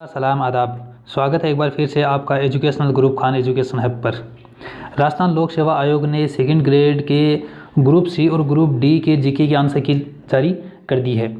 सलाम आदाब। स्वागत है एक बार फिर से आपका educational group Khan education hub पर। राजस्थान लोक सेवा आयोग ने सेकंड ग्रेड के ग्रुप सी और ग्रुप डी के जीके की आंसर की जारी कर दी है।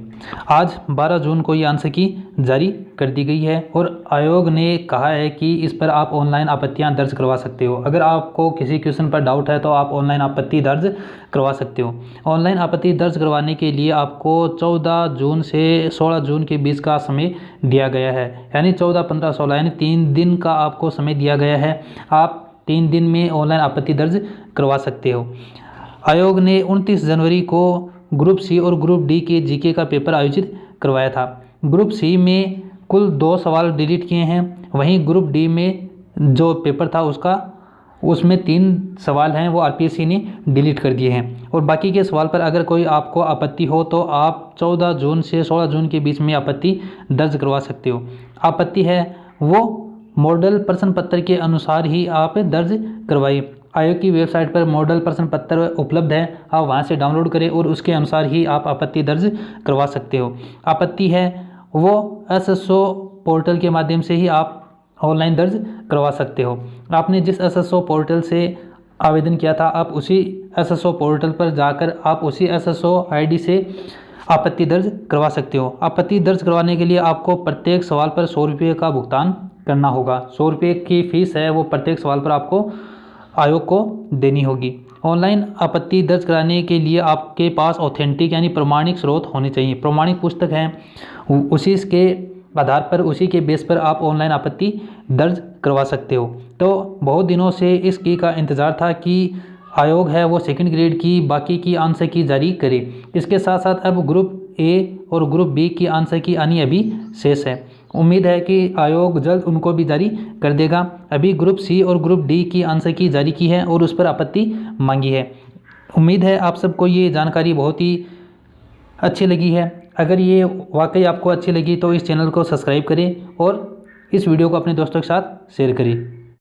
आज 12 जून को ये आंसर की जारी कर दी गई है और आयोग ने कहा है कि इस पर आप ऑनलाइन आपत्तियां दर्ज करवा सकते हो। अगर आपको किसी क्वेश्चन पर डाउट है तो आप ऑनलाइन आपत्ति दर्ज करवा सकते हो। ऑनलाइन आपत्ति दर्ज करवाने के लिए आपको 14 जून से 16 जून के बीच का समय दिया गया है, यानी 14, 15, 16 यानी 3 दिन का आपको समय दिया गया है। आप 3 दिन में ऑनलाइन आपत्ति दर्ज करवा सकते हो। आयोग ने 29 जनवरी को ग्रुप सी और ग्रुप डी के जीके का पेपर आयोजित करवाया था। ग्रुप सी में कुल 2 सवाल डिलीट किए हैं, वहीं ग्रुप डी में जो पेपर था उसमें 3 सवाल हैं वो आरपीएससी ने डिलीट कर दिए हैं। और बाकी के सवाल पर अगर कोई आपको आपत्ति हो तो आप 14 जून से 16 जून के बीच में आपत्ति दर्ज करवा सकते हो। आपत्ति है वो मॉडल प्रश्न पत्र के अनुसार ही आप दर्ज करवाइए। आयोग की वेबसाइट पर मॉडल प्रश्न पत्र उपलब्ध है, आप वहां से डाउनलोड करें और उसके अनुसार ही आप आपत्ति दर्ज करवा सकते हो। आपत्ति है वो एसएसओ पोर्टल के माध्यम से ही आप ऑनलाइन दर्ज करवा सकते हो। आपने जिस एसएसओ पोर्टल से आवेदन किया था आप उसी एसएसओ पोर्टल पर जाकर आप उसी एसएसओ आईडी से आपत्ति दर्ज करवा सकते हो। आपत्ति दर्ज करवाने के लिए आपको प्रत्येक सवाल पर 100 रुपये का भुगतान करना होगा। 100 रुपये की फीस है वो प्रत्येक सवाल पर आपको आयोग को देनी होगी। ऑनलाइन आपत्ति दर्ज कराने के लिए आपके पास ऑथेंटिक यानी प्रमाणिक स्रोत होने चाहिए। प्रमाणिक पुस्तक हैं उसी के आधार पर उसी के बेस पर आप ऑनलाइन आपत्ति दर्ज करवा सकते हो। तो बहुत दिनों से इसकी का इंतज़ार था कि आयोग है वो सेकंड ग्रेड की बाकी की आंसर की जारी करे। इसके साथ साथ अब ग्रुप ए और ग्रुप बी की आंसर की आनी अभी शेष है। उम्मीद है कि आयोग जल्द उनको भी जारी कर देगा। अभी ग्रुप सी और ग्रुप डी की आंसर की जारी की है और उस पर आपत्ति मांगी है। उम्मीद है आप सबको ये जानकारी बहुत ही अच्छी लगी है। अगर ये वाकई आपको अच्छी लगी तो इस चैनल को सब्सक्राइब करें और इस वीडियो को अपने दोस्तों के साथ शेयर करें।